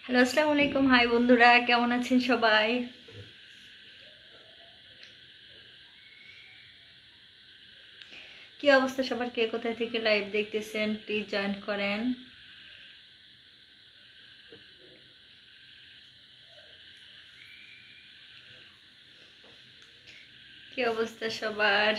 Hello, আসসালামু আলাইকুম। High বন্ধুরা, কেমন আছেন সবাই? কি অবস্থা সবার? কে কোথায় থেকে লাইভ দেখতেছেন প্লিজ জয়েন করেন। কি অবস্থা সবার?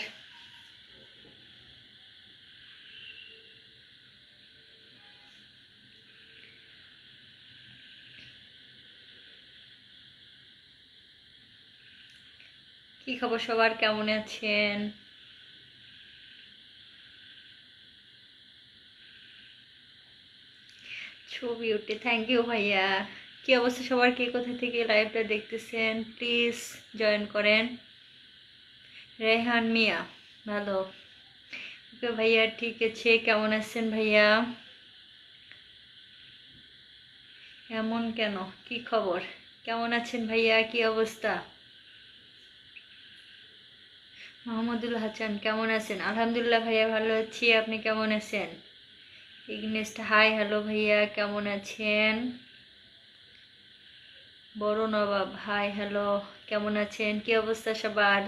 কি খবর সবার? কেমন আছেন? ছবি উঠে, থ্যাংক ইউ ভাইয়া। কি অবস্থা সবার? কে কোথায় থেকে লাইভটা দেখতেছেন প্লিজ জয়েন করেন। রেহান মিয়া, ভালো। ওকে ভাইয়া, ঠিক আছে। কেমন আছেন ভাইয়া? এমন কেন? কি খবর? কেমন আছেন ভাইয়া? কি অবস্থা? মোহাম্মদুল হাসান, কেমন আছেন? আলহামদুলিল্লাহ ভাইয়া, ভালো আছি। আপনি কেমন আছেন? ইগনেস্ট, হাই হ্যালো ভাইয়া, কেমন আছেন? বড় নবাব, হাই হ্যালো, কেমন আছেন? কি অবস্থা সবার?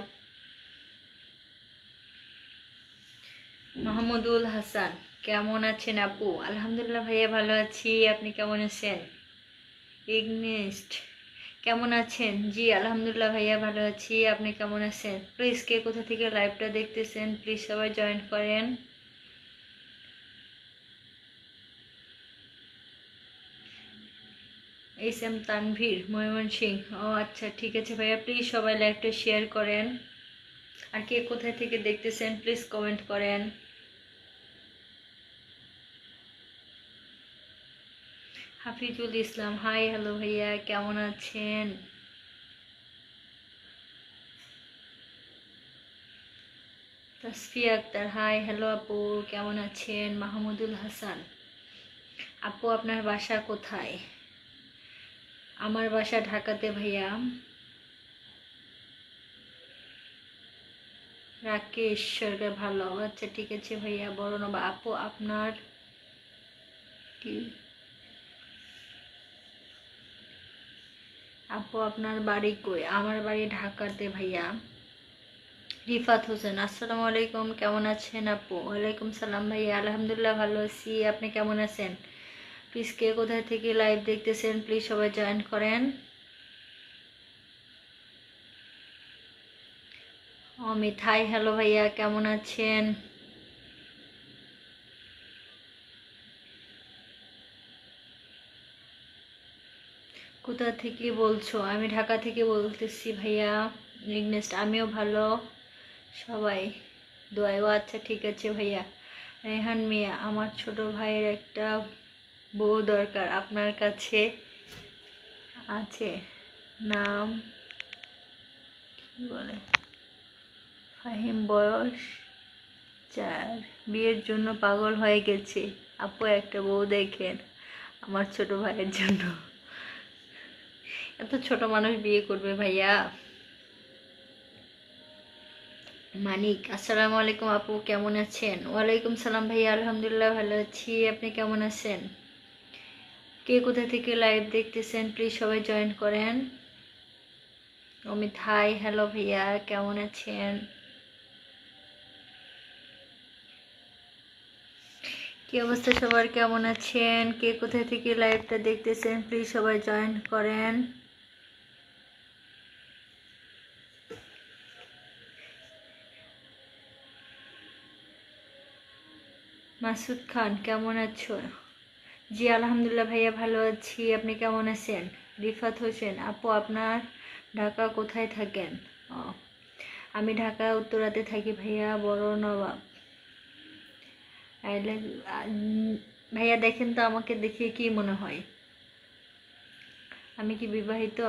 মাহমুদুল হাসান, কেমন আছেন আপু? আলহামদুলিল্লাহ ভাইয়া, ভালো আছি। আপনি কেমন আছেন? ইগনেস্ট, কেমন আছেন? জি আলহামদুলিল্লাহ ভাইয়া, ভালো আছি। আপনি কেমন আছেন? প্লিজ কে কোথা থেকে লাইভটা দেখতেছেন প্লিজ সবাই জয়েন করেন। S M Tanvir, Mymensingh. ও আচ্ছা, ঠিক আছে ভাইয়া, প্লিজ সবাই লাইভটা শেয়ার করেন। আর কে কোথায় থেকে দেখতেছেন প্লিজ কমেন্ট করেন। হাফিজুল ইসলাম, হাই হ্যালো ভাইয়া, কেমন আছেন? তাসফিয়া আক্তার, হাই হ্যালো আপু, কেমন আছেন? মাহমুদুল হাসান, আপু আপনার বাসা কোথায়? আমার বাসা ঢাকাতে ভাইয়া। রাকেশ সরকার, ভালো। আচ্ছা ঠিক আছে ভাইয়া। বড় নবা, আপু আপনার কি, আপু আপনার বাড়ি কই? আমার বাড়ি ঢাকাতে ভাইয়া। রিফাত হোসেন, আসসালামু আলাইকুম, কেমন আছেন আপু? ওয়ালাইকুম সালাম ভাইয়া, আলহামদুলিল্লাহ ভালো আছি। আপনি কেমন আছেন? প্লিজ কে কোথায় থেকে লাইভ দেখতেছেন প্লিজ সবাই জয়েন করেন। অমিত, হাই হ্যালো ভাইয়া, কেমন আছেন? কোথা থেকে বলছো? আমি ঢাকা থেকে বলতেছি ভাইয়া। ইগনেস্ট, আমিও ভালো। সবাই দোয়াই। ও আচ্ছা ঠিক আছে ভাইয়া। রেহান মিয়া, আমার ছোট ভাইয়ের একটা বউ দরকার, আপনার কাছে আছে? নাম কি বলে? ফাহিম, বয়স 4, বিয়ের জন্য পাগল হয়ে গেছে। আপু একটা বউ দেখেন আমার ছোট ভাইয়ের জন্য। এত ছোট মানুষ বিয়ে করবে ভাইয়া? মানিক, আসসালামু আলাইকুম আপু, কেমন আছেন? ওয়ালাইকুম সালাম ভাইয়া, আলহামদুলিল্লাহ ভালো আছি। আপনি কেমন আছেন? কে কোথা থেকে লাইভ দেখতেছেন প্লিজ সবাই জয়েন করেন। অমিত, হাই হ্যালো ভাইয়া, কেমন আছেন? কি অবস্থা সবার? কেমন আছেন? কে কোথা থেকে লাইভটা দেখতেছেন প্লিজ সবাই জয়েন করেন। মাসুদ খান, কেমন আছো? জি আলহামদুলিল্লাহ ভাইয়া, ভালো আছি। আপনি কেমন আছেন? রিফাত হোসেন, আপু আপনার ঢাকা কোথায় থাকেন? ও, আমি ঢাকা উত্তরাতে থাকি ভাইয়া। বড় নবাব, I like, ভাইয়া দেখেন তো আমাকে দেখে কি মনে হয়? আমি কি বিবাহিত?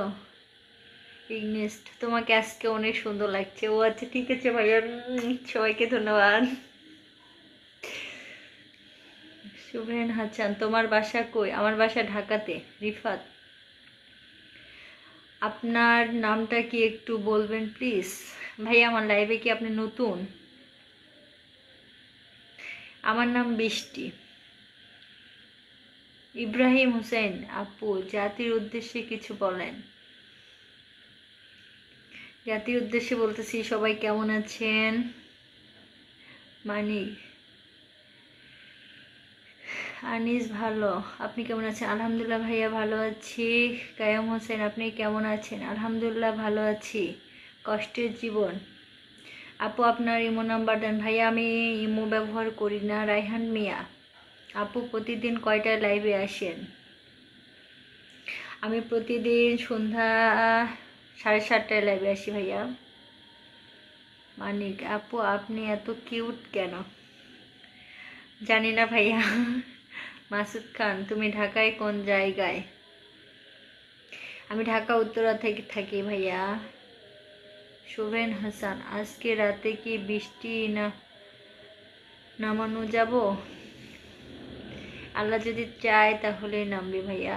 ইগনেস্ট, তোমাকে আজকে অনেক সুন্দর লাগছে। ও আচ্ছা ঠিক আছে ভাইয়া, সবাইকে ধন্যবাদ। শুভেন হাসান, তোমার বাসা কই? আমার বাসা ঢাকাতে। রিফাত, আপনার নামটা কি একটু বলবেন প্লিজ? ভাইয়া আমার লাইভে কি আপনি নতুন? আমার নাম বৃষ্টি। ইব্রাহিম হোসেন আপু, জাতির উদ্দেশ্যে কিছু বলেন। জাতির উদ্দেশ্যে বলতেছি, সবাই কেমন আছেন? মানিক আনিস ভালো, আপনি কেমন আছেন? আলহামদুলিল্লাহ ভাইয়া ভালো আছি। কায়াম হোসেন আপনি কেমন আছেন? আলহামদুলিল্লাহ ভালো আছি। কষ্টের জীবন আপু, আপনার ইমো নাম্বার দেন। ভাইয়া আমি ইমো ব্যবহার করি না। রায়হান মিয়া আপু, প্রতিদিন কয়টায় লাইভে আসেন? আমি প্রতিদিন সন্ধ্যা 7:30টায় লাইভে আসি ভাইয়া। মানিক আপু, আপনি এত কিউট কেন? জানি না ভাইয়া। মাসুদ খান তুমি ঢাকায় কোন জায়গায়? আমি ঢাকা উত্তরা থেকে থাকি ভাইয়া। শুভেন হাসান আজকে রাতে কি বৃষ্টি নামানো যাব? আল্লাহ যদি চায় তাহলে নামবে ভাইয়া।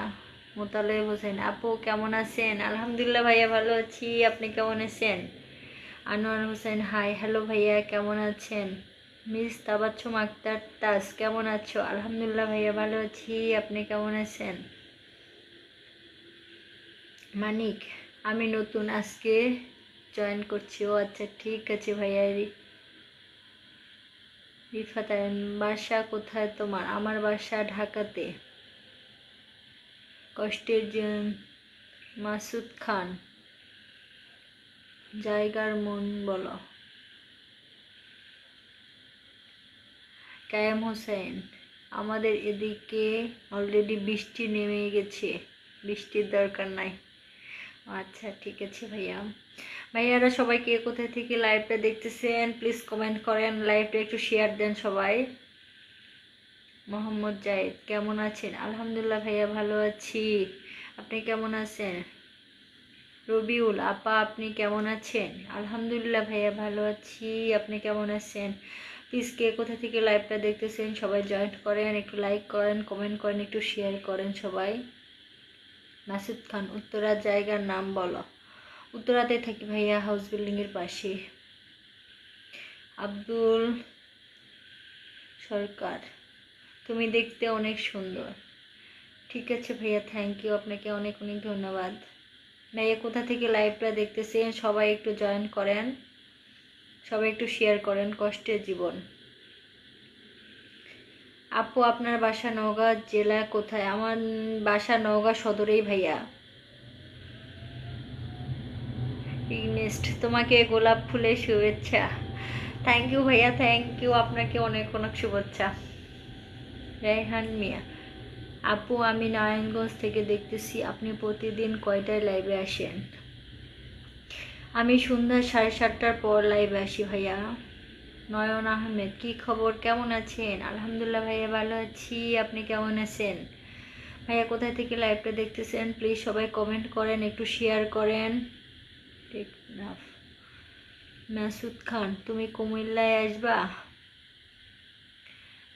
মোতালেব হোসেন আপু কেমন আছেন? আলহামদুলিল্লাহ ভাইয়া ভালো আছি, আপনি কেমন আছেন? আনোয়ার হোসেন হাই হ্যালো ভাইয়া, কেমন আছেন? মিস তাবাচ্ছুম আক্তার তাস কেমন আছো? আলহামদুলিল্লাহ ভাইয়া ভালো আছি, আপনি কেমন আছেন? মানিক আমি নতুন, আজকে জয়েন করছি। ও আচ্ছা ঠিক আছে ভাইয়া। রিফাত বাসা কোথায় তোমার? আমার বাসা ঢাকাতে। কষ্টের মাসুদ খান জায়গার মন বলো। কায়াম হোসেন আমাদের এদিকে অলরেডি বৃষ্টি নেমে গেছে, বৃষ্টির দরকার নাই। আচ্ছা ঠিক আছে ভাইয়া। ভাইয়ারা সবাই কে কোথায় থেকে লাইভটা দেখতেছেন প্লিজ কমেন্ট করেন, লাইভটা একটু শেয়ার দেন সবাই। মোহাম্মদ জায়েদ কেমন আছেন? আলহামদুলিল্লাহ ভাইয়া ভালো আছি, আপনি কেমন আছেন? রবিউল আপা আপনি কেমন আছেন? আলহামদুলিল্লাহ ভাইয়া ভালো আছি, আপনি কেমন আছেন? প্লিজ কে কোথা থেকে লাইভটা দেখতেছেন সবাই জয়েন করেন, একটু লাইক করেন, কমেন্ট করেন, একটু শেয়ার করেন সবাই। মাসুদ খান উত্তরা জায়গার নাম বলো। উত্তরাতে থাকি ভাইয়া, হাউস বিল্ডিং এর পাশে। আব্দুল সরকার তুমি দেখতে অনেক সুন্দর। ঠিক আছে ভাইয়া, থ্যাংক ইউ, আপনাকে অনেক অনেক ধন্যবাদ। ভাইয়া কোথা থেকে লাইভটা দেখতেছেন সবাই একটু জয়েন করেন, সবাই একটু শেয়ার করেন। কষ্টের জীবন আপু আপনার বাসা নওগাঁ জেলা কোথায়? আমার বাসা নওগাঁ সদরেই ভাইয়া। ইগনেস্ট তোমাকে গোলাপ ফুলের শুভেচ্ছা। থ্যাংক ইউ ভাইয়া, থ্যাংক ইউ, আপনাকে অনেক অনেক শুভেচ্ছা। রায়হান মিয়া আপু আমি নারায়ণগঞ্জ থেকে দেখতেছি, আপনি প্রতিদিন কয়টায় লাইভে আসেন? আমি সন্ধ্যা 7:30টার পর লাইভে আসি ভাইয়া। নয়ন আহমেদ কি খবর, কেমন আছেন? আলহামদুলিল্লাহ ভাইয়া ভালো আছি, আপনি কেমন আছেন? ভাইয়া কোথায় থেকে লাইভটা দেখতেছেন প্লিজ সবাই কমেন্ট করেন, একটু শেয়ার করেন। মাসুদ খান তুমি কুমিল্লায় আসবা?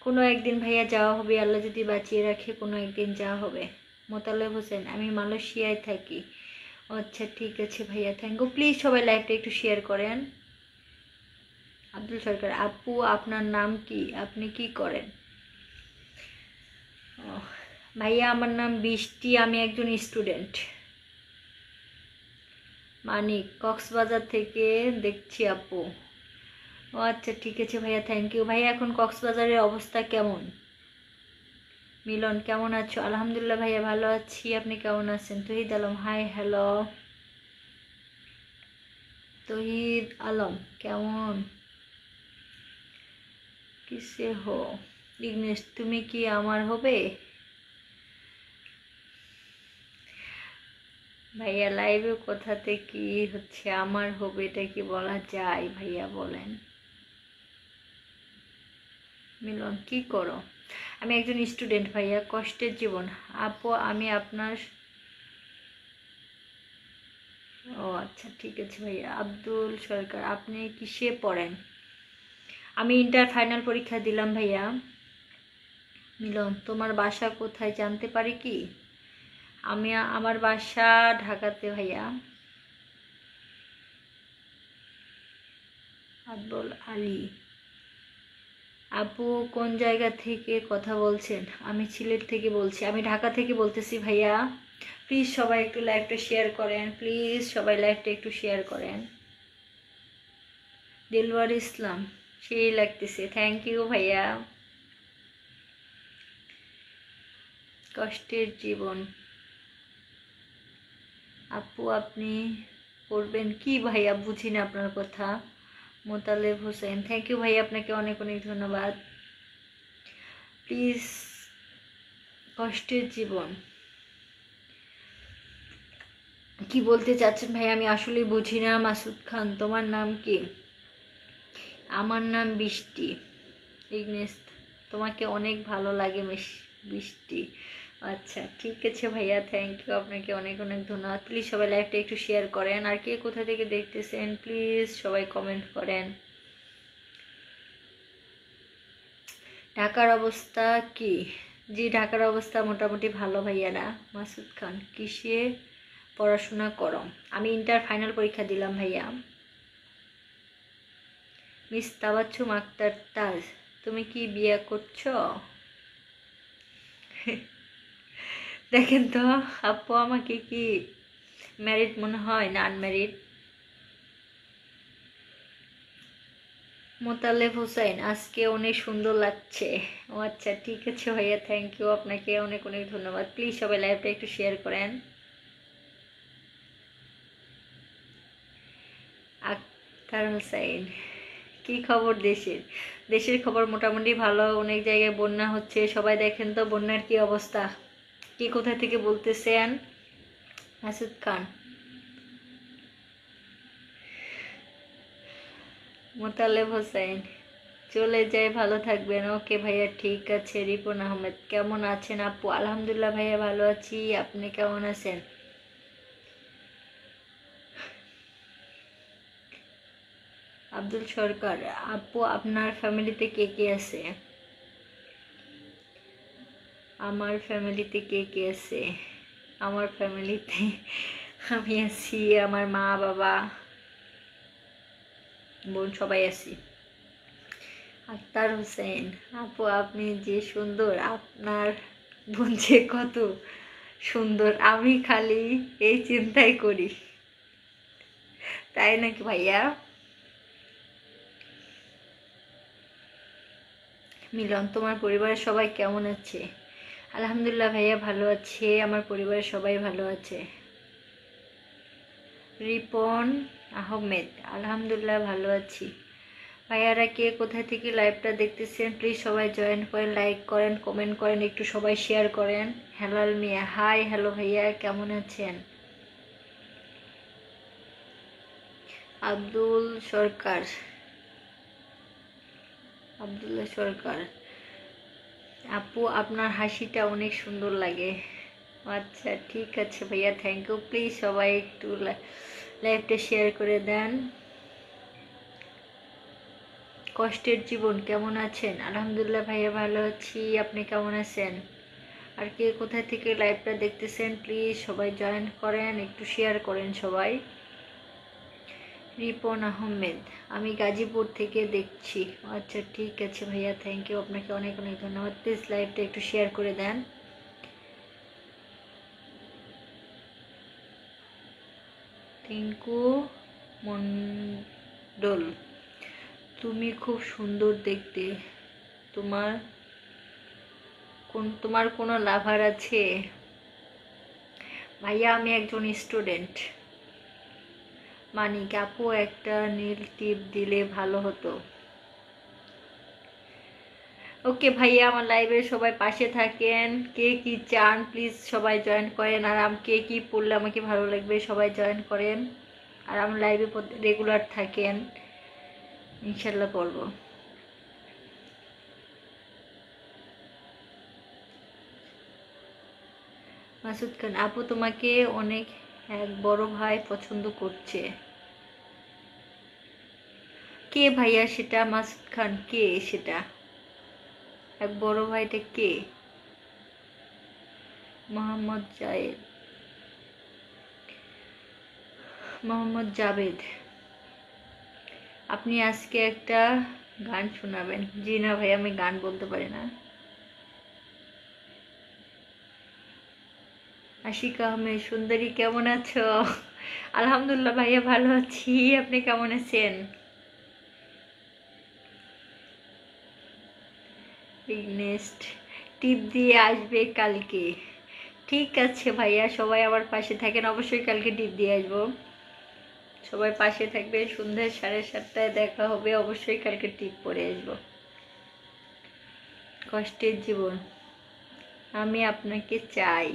কোনো একদিন ভাইয়া যাওয়া হবে, আল্লাহ যদি বাঁচিয়ে রাখে কোনো একদিন যাওয়া হবে। মোতালেব হোসেন আমি মালয়েশিয়ায় থাকি। আচ্ছা ঠিক আছে ভাইয়া, থ্যাংক ইউ, প্লিজ সবাই লাইভটা একটু শেয়ার করেন। আব্দুল সরকার আপু আপনার নাম কি, আপনি কি করেন? ভাইয়া আমার নাম বৃষ্টি, আমি একজন স্টুডেন্ট। মানিক কক্সবাজার থেকে দেখছি আপু। ও আচ্ছা ঠিক আছে ভাইয়া, থ্যাংক ইউ। ভাইয়া এখন কক্সবাজারের অবস্থা কেমন? মিলন কেমন আছো? আলহামদুলিল্লাহ ভাইয়া ভালো আছি, আপনি কেমন আছেন? তহিদ আলম হাই হ্যালো। তহিদ আলম কেমন কিসে হো? ইগনেশ তুমি কি আমার হবে? ভাইয়া লাইভে কোথাতে কি হচ্ছে আমার হবে, এটা কি বলা যায় ভাইয়া বলেন? মিলন কি করো? আমি একজন স্টুডেন্ট ভাইয়া। কষ্টের জীবন আপু আমি আপনার। ও আচ্ছা ঠিক আছে ভাইয়া। আব্দুল সরকার আপনি কিসে পড়েন? আমি ইন্টার ফাইনাল পরীক্ষা দিলাম ভাইয়া। মিলন তোমার বাসা কোথায় জানতে পারি কি? আমার বাসা ঢাকাতে ভাইয়া। আব্দুল আলী আপু কোন জায়গা থেকে কথা বলছেন? আমি সিলেট থেকে বলছি। আমি ঢাকা থেকে বলতেছি ভাইয়া। প্লিজ সবাই একটু লাইভটা শেয়ার করেন, প্লিজ সবাই লাইভটা একটু শেয়ার করেন। দিলওয়ার ইসলাম, সেই লাগতেছে, থ্যাংক ইউ ভাইয়া। কষ্টের জীবন আপু আপনি পড়বেন কি ভাইয়া? বুঝি না আপনার কথা। মোতালেব হোসেন, থ্যাংক ইউ ভাইয়া, আপনাকে অনেক অনেক ধন্যবাদ। প্লিজ কষ্টের জীবন কি বলতে চাচ্ছেন ভাই? আমি আসলে বুঝি না। মাসুদ খান, তোমার নাম কি? আমার নাম বৃষ্টি। ইগনেস, তোমাকে অনেক ভালো লাগে বৃষ্টি। আচ্ছা ঠিক আছে ভাইয়া, থ্যাংক ইউ, আপনাকে অনেক অনেক ধন্যবাদ। প্লিজ সবাই লাইভটা একটু শেয়ার করেন, আর কে কোথা থেকে দেখতেছেন প্লিজ সবাই কমেন্ট করেন। ঢাকার অবস্থা কি? জি ঢাকার অবস্থা মোটামুটি ভালো ভাইয়ারা। মাসুদ খান, কিসে পড়াশোনা করো? আমি ইন্টার ফাইনাল পরীক্ষা দিলাম ভাইয়া। মিস তাবাচ্ছুম আক্তার তাজ, তুমি কি বিয়ে করছো? দেখেন তো আপু আমাকে কি ম্যারিড মনে হয় না আনম্যারিড? মোতালেব হোসেন, আজকে অনেক সুন্দর লাগছে। ও আচ্ছা ঠিক আছে ভাইয়া, থ্যাংক ইউ, আপনাকে অনেক অনেক ধন্যবাদ। প্লিজ সবাই লাইভটা একটু শেয়ার করেন। আক্তার হোসেন, কি খবর দেশের? দেশের খবর মোটামুটি ভালো, অনেক জায়গায় বন্যা হচ্ছে, সবাই দেখেন তো বন্যার কি অবস্থা। কি কোথা থেকে বলতেছেন? মাসুদ খান, মোতালেব হোসেন, চলে যাই, ভালো থাকবেন। ওকে ভাইয়া ঠিক আছে। রিপন আহমেদ, কেমন আছেন আপু? আলহামদুলিল্লাহ ভাইয়া ভালো আছি, আপনি কেমন আছেন? আব্দুল সরকার, আপু আপনার ফ্যামিলিতে কে কে আছে? আমার ফ্যামিলিতে কে কে আছে? আমার ফ্যামিলিতে আমি আছি, আমার মা বাবা বোন সবাই আছি। আক্তার হোসেন, আপু আপনি যে সুন্দর, আপনার বোন যে কত সুন্দর, আমি খালি এই চিন্তাই করি। তাই নাকি ভাইয়া? মিলন, তোমার পরিবারের সবাই কেমন আছে? আলহামদুলিল্লাহ ভাইয়া ভালো আছে, আমার পরিবারের সবাই ভালো আছে। রিপন আহমেদ, আলহামদুলিল্লাহ ভালো আছি। ভাইয়ারা কে কোথা থেকে লাইভটা দেখতেছেন প্লিজ সবাই জয়েন করেন, লাইক করেন, কমেন্ট করেন, একটু সবাই শেয়ার করেন। হেলাল মিয়া, হাই হ্যালো ভাইয়া, কেমন আছেন? আব্দুল সরকার, আব্দুল্লাহ সরকার, আপু আপনার হাসিটা অনেক সুন্দর লাগে। আচ্ছা ঠিক আছে ভাইয়া, থ্যাংক ইউ, প্লিজ সবাই একটু লাইভটা শেয়ার করে দেন। কষ্টের জীবন, কেমন আছেন? আলহামদুলিল্লাহ ভাইয়া ভালো আছি, আপনি কেমন আছেন? আর কে কোথা থেকে লাইভটা দেখতেছেন প্লিজ সবাই জয়েন করেন, একটু শেয়ার করেন সবাই। রিপন আহমেদ, আমি গাজীপুর থেকে দেখছি। আচ্ছা ঠিক আছে ভাইয়া, থ্যাংক ইউ, আপনাকে অনেক অনেক ধন্যবাদ। প্লিজ লাইভটা একটু শেয়ার করে দেন। টিঙ্কু মন্ডল, তুমি খুব সুন্দর দেখতে, তোমার তোমার কোনো লাভার আছে? ভাইয়া আমি একজন স্টুডেন্ট। মানিক, আপু একটা নীল টিপ দিলে ভালো হতো। ওকে ভাইয়া, আমার লাইভে সবাই পাশে থাকেন, কে কি চান প্লিজ সবাই জয়েন করেন, আর কে কি পড়লে আমাকে ভালো লাগবে সবাই জয়েন করেন, আর আমার লাইভে রেগুলার থাকেন, ইনশাল্লাহ পড়বো। মাসুদ খান, আপু তোমাকে অনেক এক বড় ভাই পছন্দ করছে। কে ভাইয়া সেটা? মাসুদ খান, কে সেটা? এক বড় ভাইটা কে? মোহাম্মদ জায়েদ, মোহাম্মদ জাবেদ, আপনি আজকে একটা গান শোনাবেন? জি না ভাই, আমি গান বলতে পারি না। আশিকা আহমেদ সুন্দরী, কেমন আছো? আলহামদুলিল্লাহ ভাইয়া, ভালো আছি। আপনি কেমন আছেন? নেক্সট টিপ দিয়ে আসবে কালকে। ঠিক আছে ভাইয়া, সবাই আমার পাশে থাকেন, অবশ্যই কালকে টিপ দিয়ে আসবো। সবাই পাশে থাকবে, সন্ধ্যা 7:30টায় দেখা হবে, অবশ্যই কালকে টিপ পরে আসবো। কষ্টের জীবন, আমি আপনাকে চাই।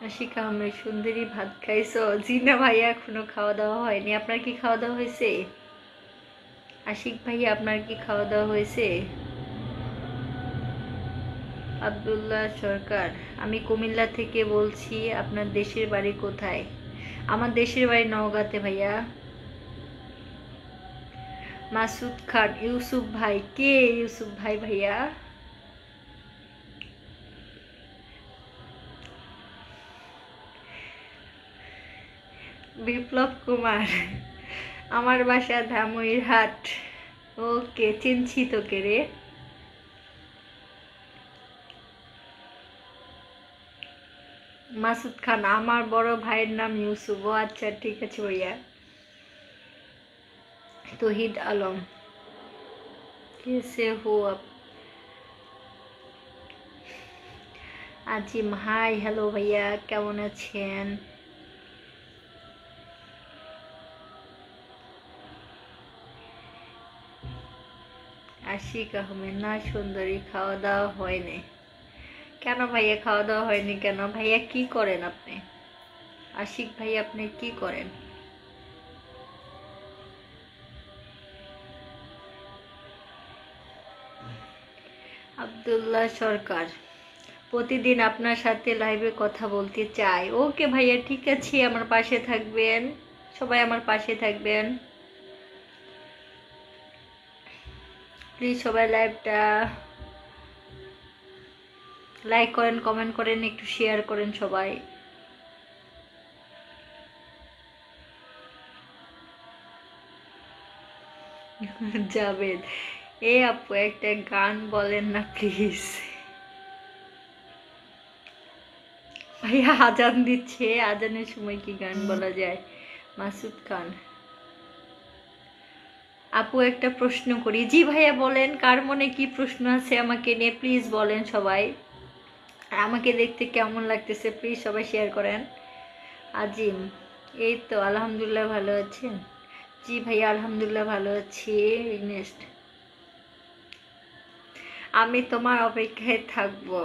আশিকা আহমেদ সুন্দরী, ভাত খাইছো? জি না ভাইয়া, এখনো খাওয়া দাওয়া হয়নি। আপনার কি খাওয়া দাওয়া হয়েছে? আশিক ভাইয়া, আপনার কি খাওয়া দাওয়া হয়েছে? আব্দুল্লাহ সরকার, আমি কুমিল্লা থেকে বলছি। আপনার দেশের বাড়ি কোথায়? আমার দেশের বাড়ি নওগাঁতে ভাইয়া। মাসুদ খান, ইউসুফ ভাই, কে ইউসুফ ভাই? ভাইয়া বিপ্লব কুমার, আমার বাসা ধামইরহাট। ওকে, চিনছি তোকে রে। মাসুদ খান, আমার বড় ভাইয়ের নাম ইউসুফ। ও আচ্ছা, ঠিক আছে ভাইয়া। তহিদ আলম, कैसे हो आप? আজিম, হাই, হ্যালো ভাইয়া, কেমন আছেন? আশিক আহমেদ, না সুন্দরী, খাওয়া দাওয়া হয়নি। কেন ভাইয়া, খাওয়া দাওয়া হয়নি কেন? ভাইয়া কি করেন আপনি? আশিক ভাই, আপনি কি করেন? আব্দুল্লাহ সরকার, প্রতিদিন আপনার সাথে লাইভে কথা বলতে চাই। ওকে ভাইয়া, ঠিক আছে, আমার পাশে থাকবেন, সবাই আমার পাশে থাকবেন। প্লিজ সবাই লাইভটা লাইক করেন, কমেন্ট করেন, একটু শেয়ার করেন সবাই। জাবেদ, এ আপু একটা গান বলেন না প্লিজ। ভাইয়া আজান দিচ্ছে, আজানের সময় কি গান বলা যায়? মাসুদ খান, আপু একটা প্রশ্ন করি। জি ভাইয়া বলেন, কার মনে কি প্রশ্ন আছে আমাকে নিয়ে প্লিজ বলেন সবাই। আর আমাকে দেখতে কেমন লাগতেছে প্লিজ সবাই শেয়ার করেন। আজিম, এই তো আলহামদুলিল্লাহ, ভালো আছেন? জি ভাইয়া, আলহামদুলিল্লাহ ভালো আছি। নেক্সট, আমি তোমার অপেক্ষায় থাকবো।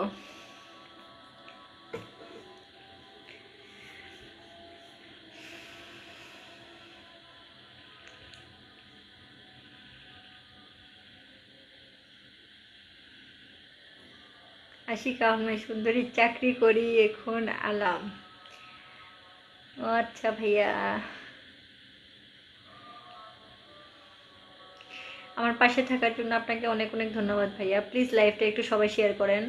আশিক আহমেদ সুন্দরী, চাকরি করি এখন আলাম। ও আচ্ছা ভাইয়া, আমার পাশে থাকার জন্য আপনাকে অনেক অনেক ধন্যবাদ ভাইয়া। প্লিজ লাইভটা একটু সবাই শেয়ার করেন।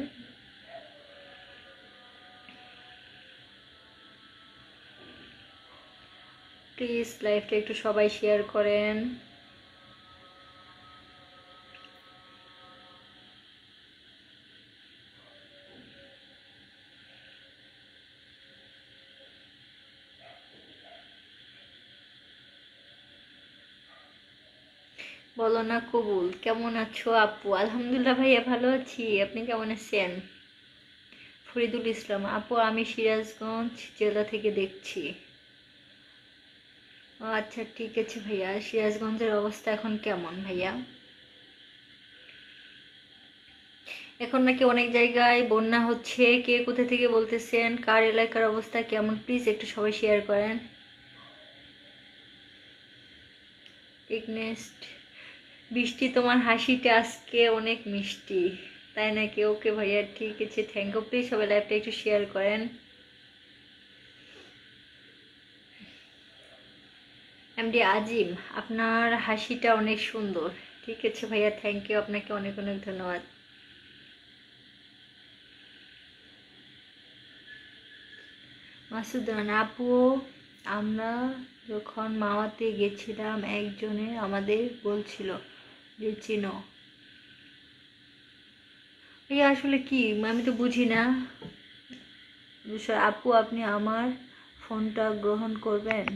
প্লিজ লাইভটা একটু সবাই শেয়ার করেন। বলো না কবুল, কেমন আছো আপু? আলহামদুলিল্লাহ ভাইয়া, ভালো আছি। আপনি কেমন আছেন? ফরিদুল ইসলাম, আপু আমি সিরাজগঞ্জ জেলা থেকে দেখছি। ও আচ্ছা, ঠিক আছে ভাইয়া। সিরাজগঞ্জের অবস্থা এখন কেমন ভাইয়া? এখন নাকি অনেক জায়গায় বন্যা হচ্ছে। কে কোথা থেকে বলতেছেন? কার এলাকার অবস্থা কেমন? প্লিজ একটু সবাই শেয়ার করেন। নেক্সট, বৃষ্টি, তোমার হাসিটা আজকে অনেক মিষ্টি, তাই নাকি? ওকে ভাইয়া, ঠিক আছে, থ্যাংক ইউ। প্লিজ সবাই লাইভটা একটু শেয়ার করেন। এমডি আজিম, আপনার হাসিটা অনেক সুন্দর। ঠিক আছে ভাইয়া, থ্যাংক ইউ, আপনাকে অনেক অনেক ধন্যবাদ। মাসুদ রানা আপু, আমরা যখন মাওয়াতে গেছিলাম একজনে আমাদের বলছিল যে চিনো। এই আসলে কি আমি তো বুঝি না। আপু আপনি আমার ফোনটা গ্রহণ করবেন?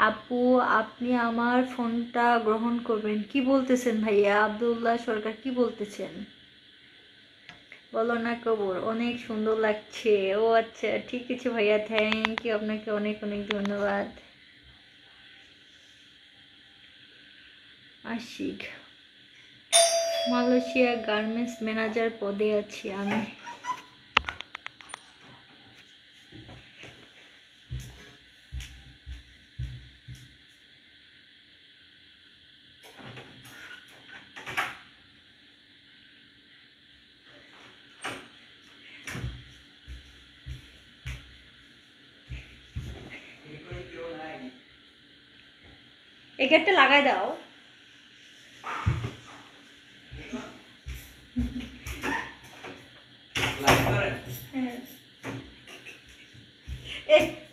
আপু আপনি আমার ফোনটা গ্রহণ করবেন? কি বলতেছেন ভাইয়া? আব্দুল্লাহ সরকার কি বলতেছেন? বলো না কবর, অনেক সুন্দর লাগছে। ও আচ্ছা ঠিক আছে ভাইয়া, থ্যাংক ইউ, আপনাকে অনেক অনেক ধন্যবাদ। আশিক, মালয়েশিয়া গার্মেন্টস ম্যানেজার পদে আছি আমি। এই গেটটা লাগাই দাও।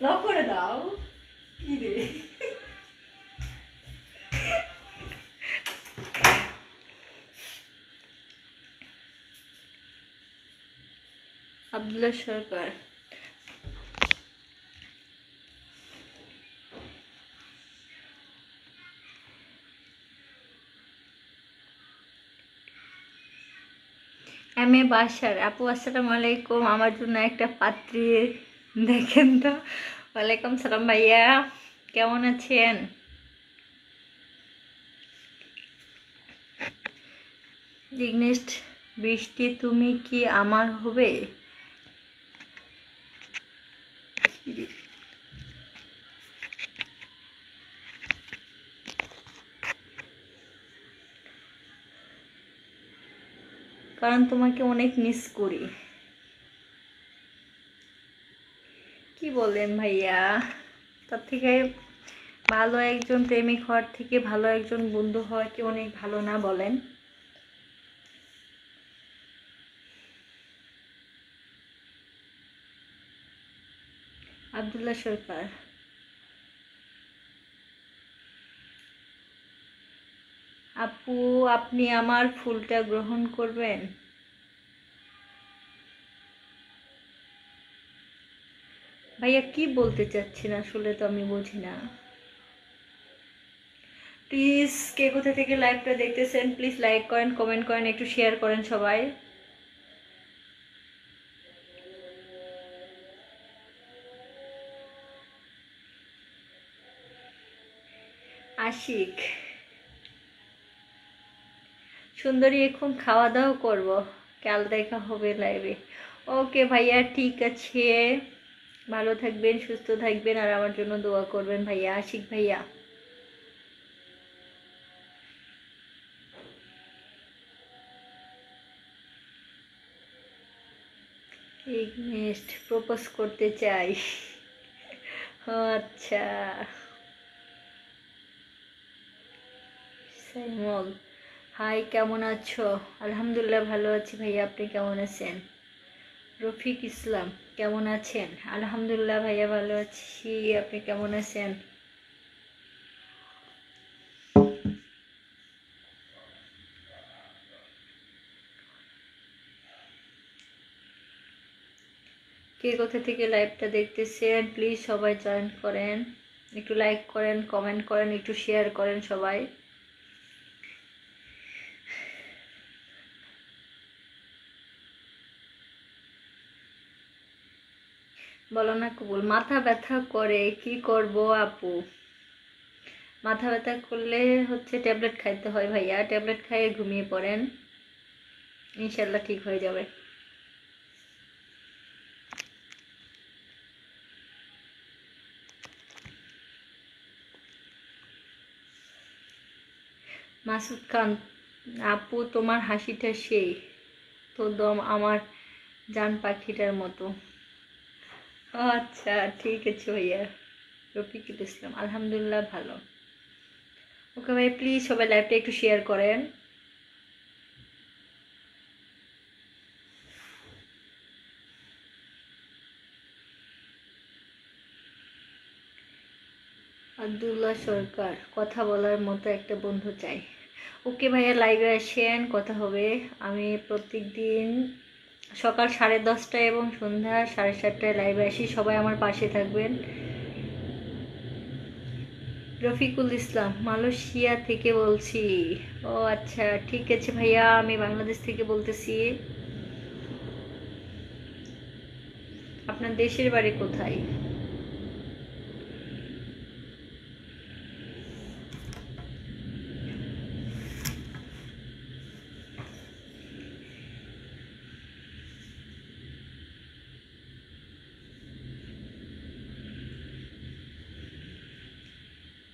লক করে দাও। কি রে আব্দুল্লাহ সরকার, এম এ বাসার আপু, আসসালামু আলাইকুম, আমার জন্য একটা পাত্রী দেখেন তো। ওয়ালাইকুম সালাম ভাইয়া, কেমন আছেন? ইগনেস্ট বৃষ্টি, তুমি কি আমার হবে? কারণ তোমাকে অনেক মিস করি। কি বলেন ভাইয়া? তার থেকে ভালো একজন প্রেমিক হওয়ার থেকে ভালো একজন বন্ধু হওয়া কি অনেক ভালো না বলেন? আব্দুল্লাহ সরকার, আপু আপনি আমার ফুলটা গ্রহণ করবেন? ভাইয়া কি বলতে চাচ্ছেন আসলে তো আমি বুঝি না। প্লিজ কে কোথা থেকে লাইভটা দেখতেছেন প্লিজ লাইক করেন, কমেন্ট করেন, একটু শেয়ার করেন সবাই। আশিক, সুন্দরী এখন খাওয়া দাওয়া করবো, কাল দেখা হবে লাইভে। ওকে ভাইয়া ঠিক আছে, ভালো থাকবেন, সুস্থ থাকবেন, আর আমার জন্য দোয়া করবেন ভাইয়া। আশিক ভাইয়া, নেক্সট প্রপোজ করতে চাই। আচ্ছা সাইমল, হাই কেমন আছো? আলহামদুলিল্লাহ ভালো আছি ভাইয়া, আপনি কেমন আছেন? রফিক ইসলাম, কেমন আছেন? আলহামদুলিল্লাহ ভাইয়া ভালো আছি, আপনি কেমন আছেন? কে কোথা থেকে লাইভটা দেখতেছেন প্লিজ সবাই জয়েন করেন, একটু লাইক করেন, কমেন্ট করেন, একটু শেয়ার করেন সবাই। বলো না কবুল, মাথা ব্যথা করে কি করব আপু? মাথা ব্যথা করলে হচ্ছে ট্যাবলেট খাইতে হয় ভাইয়া, ট্যাবলেট খাইয়ে ঘুমিয়ে পড়েন, ইনশাল্লাহ ঠিক হয়ে যাবে। মাসুদ খান, আপু তোমার হাসিটা সেই তো দম আমার জান পাখিটার মতো। আচ্ছা ঠিক আছে ভাইয়া। রফিকুল ইসলাম, আলহামদুলিল্লাহ ভালো। ওকে ভাই, প্লিজ সবাই লাইভটা একটু শেয়ার করেন। আব্দুল্লাহ সরকার, কথা বলার মতো একটা বন্ধু চাই। ওকে ভাইয়া, লাইভে আসেন, কথা হবে। আমি প্রত্যেক দিন সকাল 10:30টায় এবং সন্ধ্যা 7:30টায় লাইভে আসি, সবাই আমার পাশে থাকবেন। রফিকুল ইসলাম, মালয়েশিয়া থেকে বলছি। ও আচ্ছা, ঠিক আছে ভাইয়া, আমি বাংলাদেশ থেকে বলতেছি। আপনার দেশের বাড়ি কোথায়?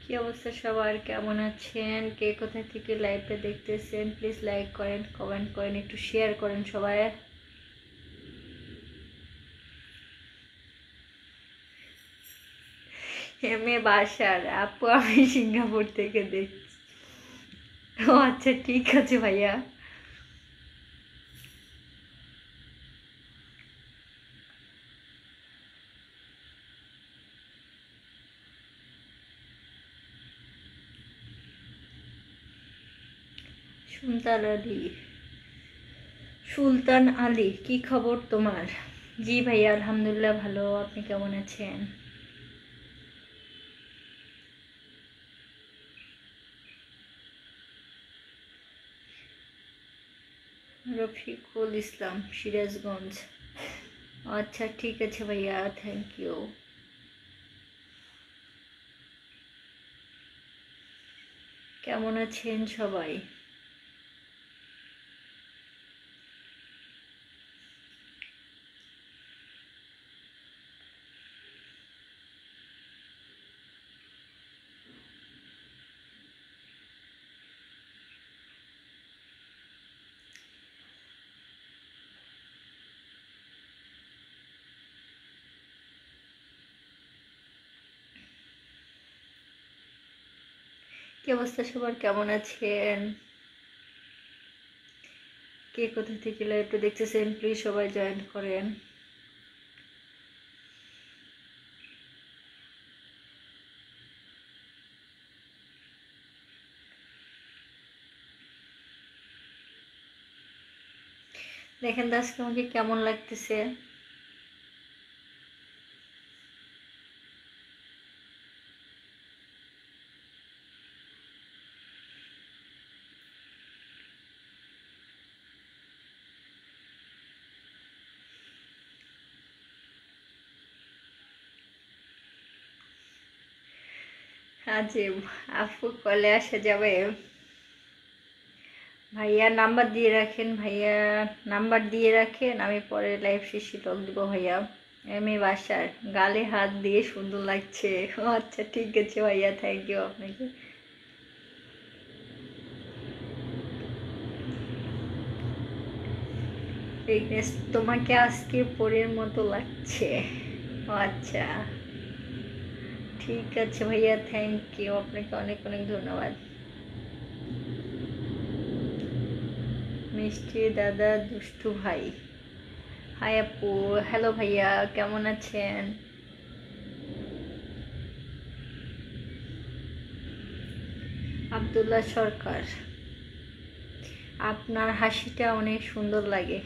কি অবস্থা সবার, কেমন আছেন? কে কোথা থেকে লাইভটা দেখতেছেন প্লিজ লাইক করেন, কমেন্ট করেন, একটু শেয়ার করেন সবাই। বাসার আপু, আমি সিঙ্গাপুর থেকে দেখছি। ও আচ্ছা, ঠিক আছে ভাইয়া। সুলতান আলী, কি খবর তোমার? জি ভাইয়া, আলহামদুলিল্লাহ ভালো, আপনি কেমন আছেন? রফিকুল ইসলাম, সিরাজগঞ্জ। আচ্ছা ঠিক আছে ভাইয়া, থ্যাংক ইউ। কেমন আছেন সবাই? কি অবস্থা সবার, কেমন আছেন? কে কোথা থেকে লাইভটা দেখতেছেন প্লিজ সবাই জয়েন করেন। দেখেন তো আজকে আমাকে কেমন লাগতেছে। আজ আপু কলে আসা যাবে? ভাইয়া নাম্বার দিয়ে রাখেন, ভাইয়া নাম্বার দিয়ে রাখেন, আমি পরে লাইভ শেষে টক দিব ভাইয়া। বাসার, গালে হাত দিয়ে সুন্দর লাগছে। ও আচ্ছা ঠিক আছে ভাইয়া, থ্যাংক ইউ আপনাকে। তোমাকে আজকে পরের মতো লাগছে। ও আচ্ছা ঠিক আছে ভাইয়া, থ্যাংক ইউ, আপনাকে অনেক অনেক ধন্যবাদ। মিষ্টি দাদা, দুষ্টু ভাই, হাই আপু, হ্যালো ভাইয়া, কেমন আছেন? আব্দুল্লাহ সরকার, আপনার হাসিটা অনেক সুন্দর লাগে।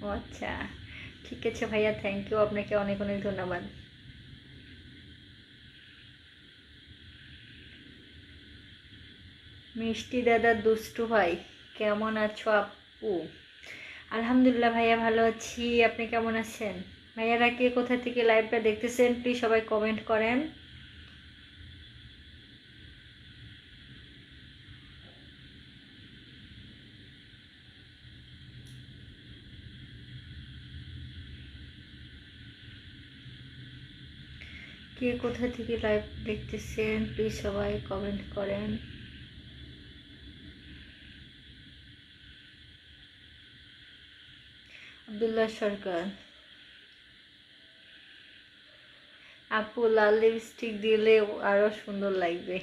ও আচ্ছা ঠিক আছে ভাইয়া, থ্যাংক ইউ, আপনাকে অনেক অনেক ধন্যবাদ। মিষ্টি দাদা, দুষ্টু ভাই, কেমন আছো আপু? আলহামদুলিল্লাহ ভাইয়া, ভালো আছি, আপনি কেমন আছেন? ভাইয়ারা কে কোথা থেকে লাইভটা দেখতেছেন প্লিজ সবাই কমেন্ট করেন। কে কোথা থেকে লাইভ দেখতেছেন প্লিজ সবাই কমেন্ট করেন। আব্দুল্লাহ সরকার, আপু লাল লিপস্টিক দিলে আরো সুন্দর লাগবে।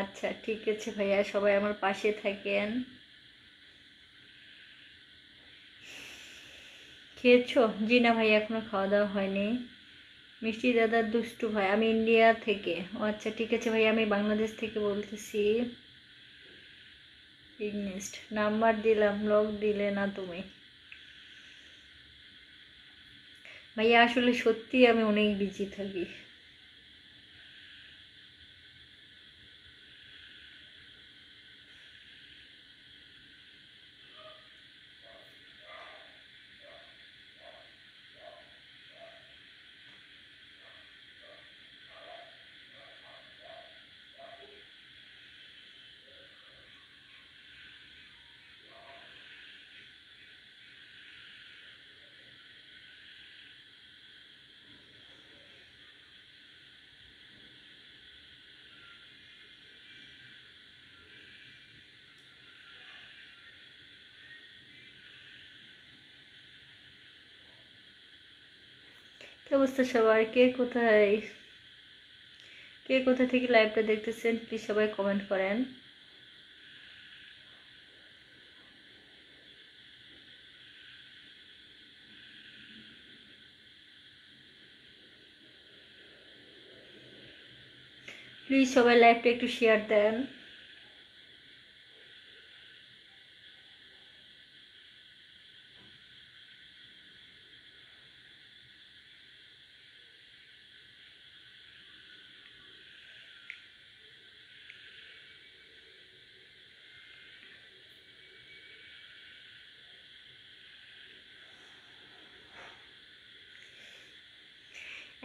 আচ্ছা ঠিক আছে ভাইয়া, সবাই আমার পাশে থাকেন। খেয়েছো? জি না ভাইয়া, এখনো খাওয়া দাওয়া হয়নি। মিষ্টি দাদার দুষ্টু ভাই, আমি ইন্ডিয়া থেকে। ও আচ্ছা ঠিক আছে ভাই, আমি বাংলাদেশ থেকে বলতেছি। ইগনেস্ট নাম্বার দিলাম, লক দিলে না তুমি। ভাইয়া আসলে সত্যি আমি অনেক বিজি থাকি। কি অবস্থা সবার? কে কোথা থেকে লাইভটা দেখতেছেন প্লিজ সবাই কমেন্ট করেন। প্লিজ সবাই লাইভটা একটু শেয়ার দেন।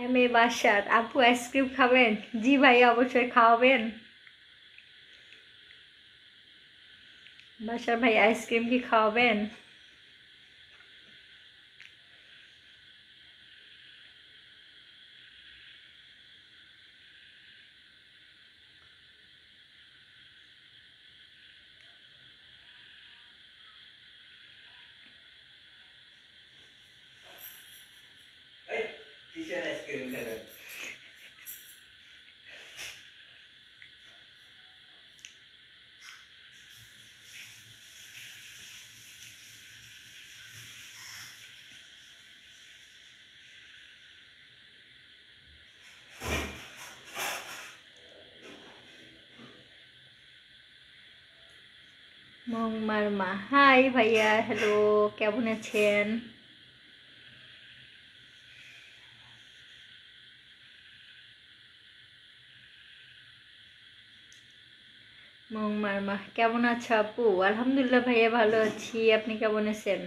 এম এ বাসার আপু আইসক্রিম খাবেন? জি ভাই অবশ্যই খাওয়াবেন। বাসার ভাই আইসক্রিম কি খাওয়াবেন? মংমার মা, হাই ভাইয়া, হ্যালো, কেমন আছেন? মংমার মা কেমন আছো আপু? আলহামদুলিল্লাহ ভাইয়া ভালো আছি, আপনি কেমন আছেন?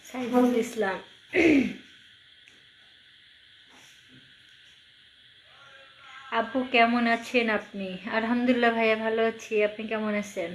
সাইফুল ইসলাম, আপু কেমন আছেন আপনি? আলহামদুলিল্লাহ ভাইয়া ভালো আছি, আপনি কেমন আছেন?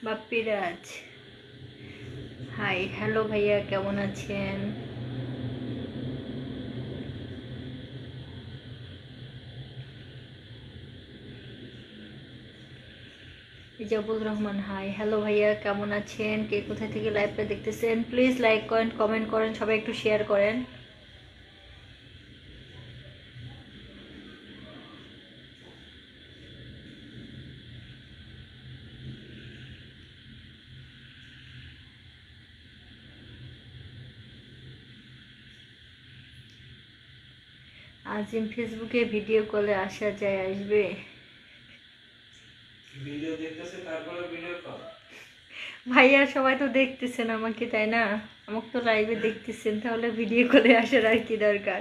বাপ্পিরাজ, হাই হ্যালো ভাইয়া, কেমন আছেন? ইজাবুল রহমান, হাই হ্যালো ভাইয়া, কেমন আছেন? কে কোথা থেকে লাইভটা দেখতেছেন প্লিজ লাইক করেন, কমেন্ট করেন, সবাই একটু শেয়ার করেন। আজিম ফেসবুকে ভিডিও কলে আসা যায়, আসবে? ভিডিও দেখতেছে তারপরে ভিডিও কল। ভাইয়া সবাই তো দেখতেছেন আমাকে, তাই না? আমাকে তো লাইভে দেখতেছেন, তাহলে ভিডিও কলে আসার আর কি দরকার?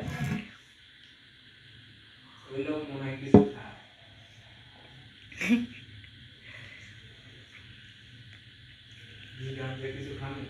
ওই লোক মনে হয় কিছু খায়। কিছু খানি।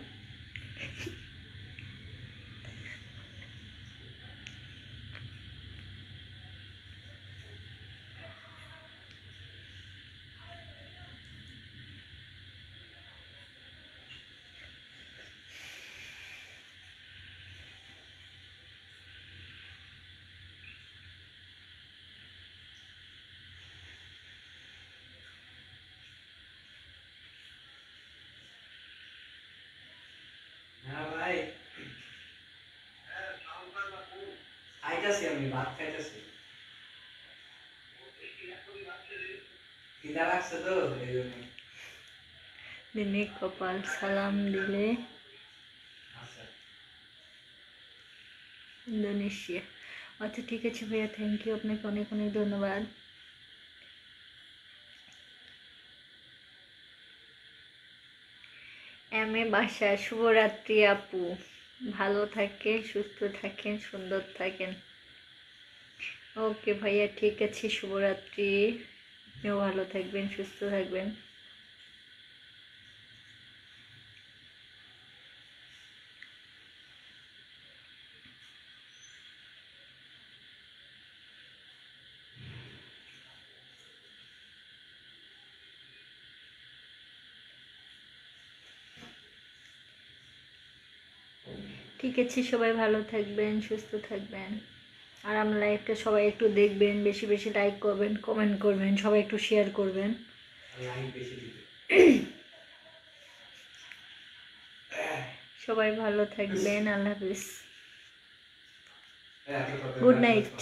হ্যাঁ ভাই, খাইতেছি, আমি ভাত খাইতেছি। খিদা লাগছে তো এই জন্য। দিনে কপাল সালাম দিলে আচ্ছা ইন্দোনেশিয়া। আচ্ছা ঠিক আছে ভাইয়া, থ্যাংক ইউ, আপনাকে অনেক অনেক ধন্যবাদ। বাসা, শুভরাত্রি আপু, ভালো থাকেন, সুস্থ থাকেন, সুন্দর থাকেন। ওকে ভাইয়া, ঠিক আছে, শুভরাত্রি, আপনিও ভালো থাকবেন, সুস্থ থাকবেন। ঠিক আছে, সবাই ভালো থাকবেন, সুস্থ থাকবেন। আর আমার লাইভটা সবাই একটু দেখবেন, বেশি বেশি লাইক করবেন, কমেন্ট করবেন, সবাই একটু শেয়ার করবেন। লাইন বেশি দিবে। সবাই ভালো থাকবেন, আল্লাহ হাফিজ, গুড নাইট।